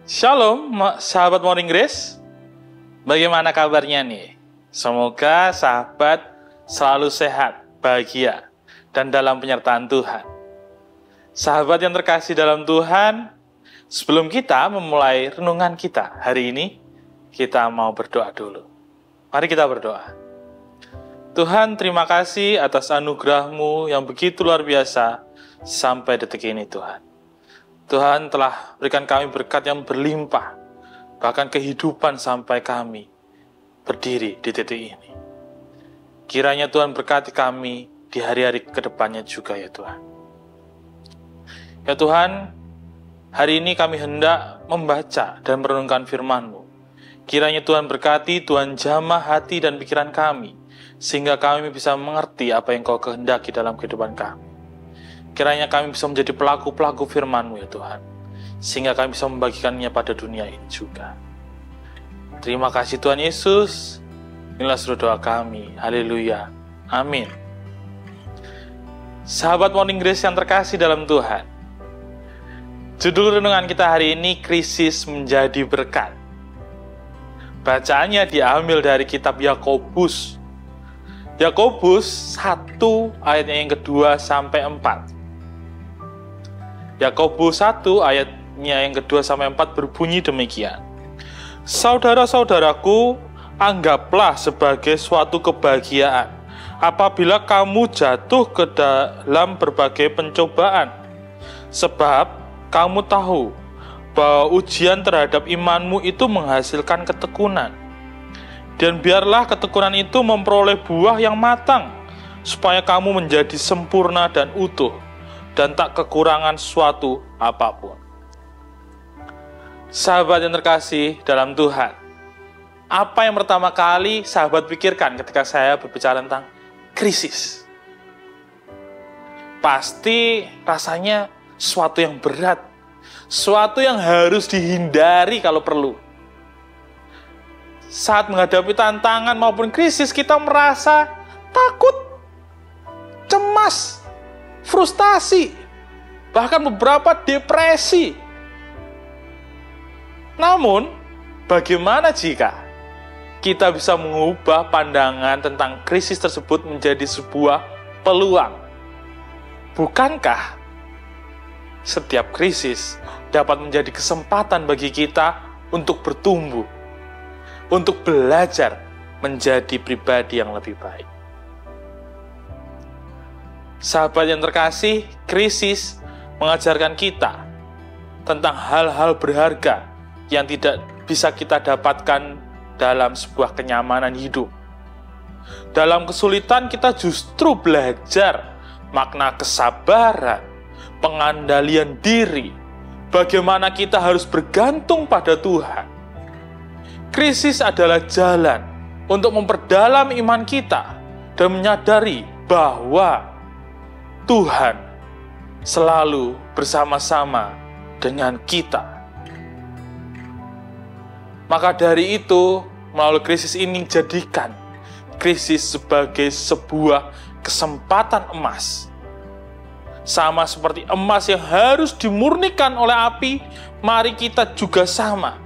Shalom, sahabat Morning Grace. Bagaimana kabarnya nih? Semoga sahabat selalu sehat, bahagia, dan dalam penyertaan Tuhan. Sahabat yang terkasih dalam Tuhan, sebelum kita memulai renungan kita hari ini, kita mau berdoa dulu. Mari kita berdoa. Tuhan, terima kasih atas anugerah-Mu yang begitu luar biasa sampai detik ini, Tuhan. Tuhan telah berikan kami berkat yang berlimpah, bahkan kehidupan sampai kami berdiri di titik ini. Kiranya Tuhan berkati kami di hari-hari kedepannya juga ya Tuhan. Ya Tuhan, hari ini kami hendak membaca dan merenungkan firman-Mu. Kiranya Tuhan berkati, Tuhan jamah hati dan pikiran kami, sehingga kami bisa mengerti apa yang Kau kehendaki dalam kehidupan kami. Kiranya kami bisa menjadi pelaku-pelaku firman-Mu ya Tuhan, sehingga kami bisa membagikannya pada dunia ini juga. Terima kasih Tuhan Yesus, inilah seluruh doa kami, haleluya, amin. Sahabat Morning Grace yang terkasih dalam Tuhan, judul renungan kita hari ini, krisis menjadi berkat. Bacaannya diambil dari kitab Yakobus. Yakobus 1 ayatnya yang kedua sampai 4. Yakobus 1 ayatnya yang kedua sampai 4 berbunyi demikian. Saudara-saudaraku, anggaplah sebagai suatu kebahagiaan apabila kamu jatuh ke dalam berbagai pencobaan. Sebab kamu tahu bahwa ujian terhadap imanmu itu menghasilkan ketekunan. Dan biarlah ketekunan itu memperoleh buah yang matang, supaya kamu menjadi sempurna dan utuh, dan tak kekurangan suatu apapun. Sahabat yang terkasih dalam Tuhan, apa yang pertama kali sahabat pikirkan ketika saya berbicara tentang krisis? Pasti rasanya suatu yang berat, suatu yang harus dihindari kalau perlu. Saat menghadapi tantangan maupun krisis, kita merasa takut, cemas, frustasi, bahkan beberapa depresi. Namun, bagaimana jika kita bisa mengubah pandangan tentang krisis tersebut menjadi sebuah peluang? Bukankah setiap krisis dapat menjadi kesempatan bagi kita untuk bertumbuh, untuk belajar menjadi pribadi yang lebih baik? Sahabat yang terkasih, krisis mengajarkan kita tentang hal-hal berharga yang tidak bisa kita dapatkan dalam sebuah kenyamanan hidup. Dalam kesulitan kita justru belajar makna kesabaran, pengandalian diri, bagaimana kita harus bergantung pada Tuhan. Krisis adalah jalan untuk memperdalam iman kita dan menyadari bahwa Tuhan selalu bersama-sama dengan kita. Maka dari itu, melalui krisis ini, jadikan krisis sebagai sebuah kesempatan emas. Sama seperti emas yang harus dimurnikan oleh api, mari kita juga sama.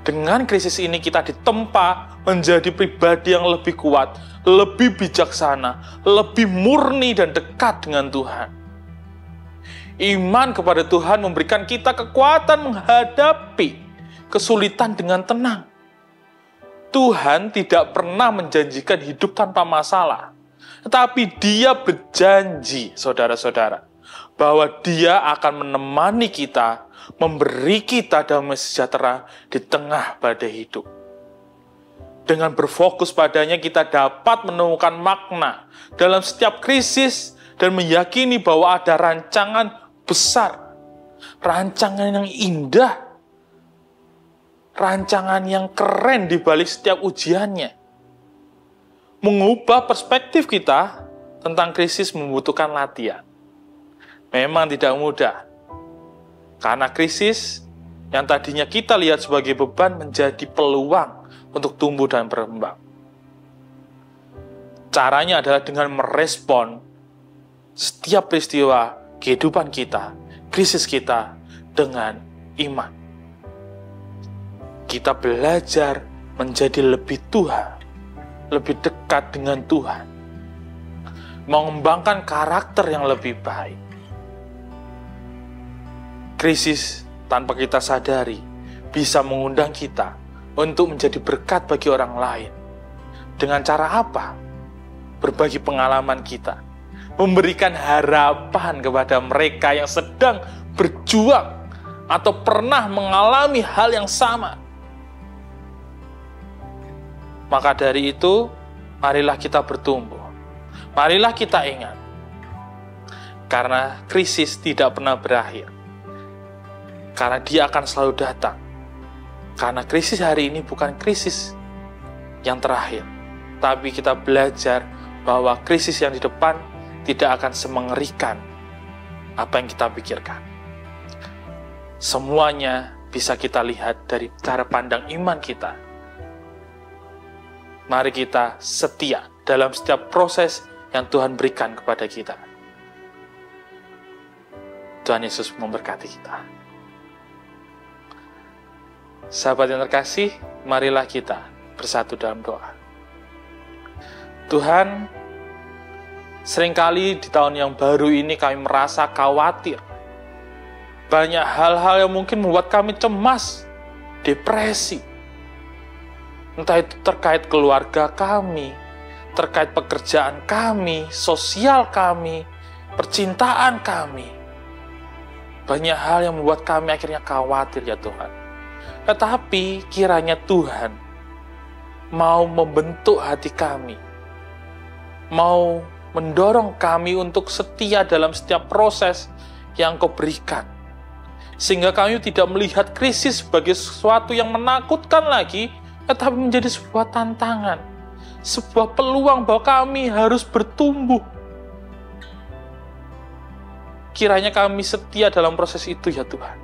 Dengan krisis ini kita ditempa menjadi pribadi yang lebih kuat, lebih bijaksana, lebih murni dan dekat dengan Tuhan. Iman kepada Tuhan memberikan kita kekuatan menghadapi kesulitan dengan tenang. Tuhan tidak pernah menjanjikan hidup tanpa masalah, tetapi Dia berjanji, saudara-saudara, bahwa Dia akan menemani kita, memberi kita damai sejahtera di tengah badai hidup. Dengan berfokus padanya, kita dapat menemukan makna dalam setiap krisis dan meyakini bahwa ada rancangan besar, rancangan yang indah, rancangan yang keren di balik setiap ujiannya. Mengubah perspektif kita tentang krisis membutuhkan latihan. Memang tidak mudah, karena krisis yang tadinya kita lihat sebagai beban menjadi peluang untuk tumbuh dan berkembang. Caranya adalah dengan merespon setiap peristiwa kehidupan kita, krisis kita dengan iman. kita belajar menjadi lebih Tuhan, lebih dekat dengan Tuhan, mengembangkan karakter yang lebih baik. Krisis tanpa kita sadari bisa mengundang kita untuk menjadi berkat bagi orang lain. Dengan cara apa? Berbagi pengalaman kita, memberikan harapan kepada mereka yang sedang berjuang atau pernah mengalami hal yang sama. Maka dari itu, marilah kita bertumbuh. Marilah kita ingat, karena krisis tidak pernah berakhir. Karena dia akan selalu datang. Karena krisis hari ini bukan krisis yang terakhir. Tapi kita belajar bahwa krisis yang di depan tidak akan semengerikan apa yang kita pikirkan. Semuanya bisa kita lihat dari cara pandang iman kita. Mari kita setia dalam setiap proses yang Tuhan berikan kepada kita. Tuhan Yesus memberkati kita. Sahabat yang terkasih, marilah kita bersatu dalam doa. Tuhan, seringkali di tahun yang baru ini kami merasa khawatir. Banyak hal-hal yang mungkin membuat kami cemas, depresi. Entah itu terkait keluarga kami, terkait pekerjaan kami, sosial kami, percintaan kami. Banyak hal yang membuat kami akhirnya khawatir ya Tuhan. Tetapi kiranya Tuhan mau membentuk hati kami, mau mendorong kami untuk setia dalam setiap proses yang Kau berikan. Sehingga kami tidak melihat krisis sebagai sesuatu yang menakutkan lagi, tetapi menjadi sebuah tantangan, sebuah peluang bahwa kami harus bertumbuh. Kiranya kami setia dalam proses itu ya Tuhan.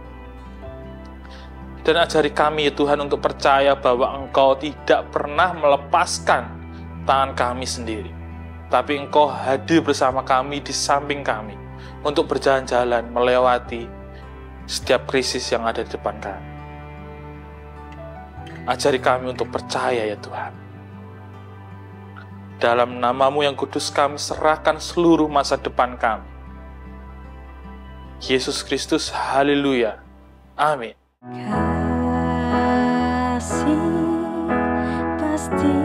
Dan ajari kami ya Tuhan untuk percaya bahwa Engkau tidak pernah melepaskan tangan kami sendiri. Tapi Engkau hadir bersama kami, di samping kami, untuk berjalan-jalan melewati setiap krisis yang ada di depan kami. Ajari kami untuk percaya ya Tuhan. Dalam nama-Mu yang kudus kami serahkan seluruh masa depan kami. Yesus Kristus, haleluya. Amin. Kasih pasti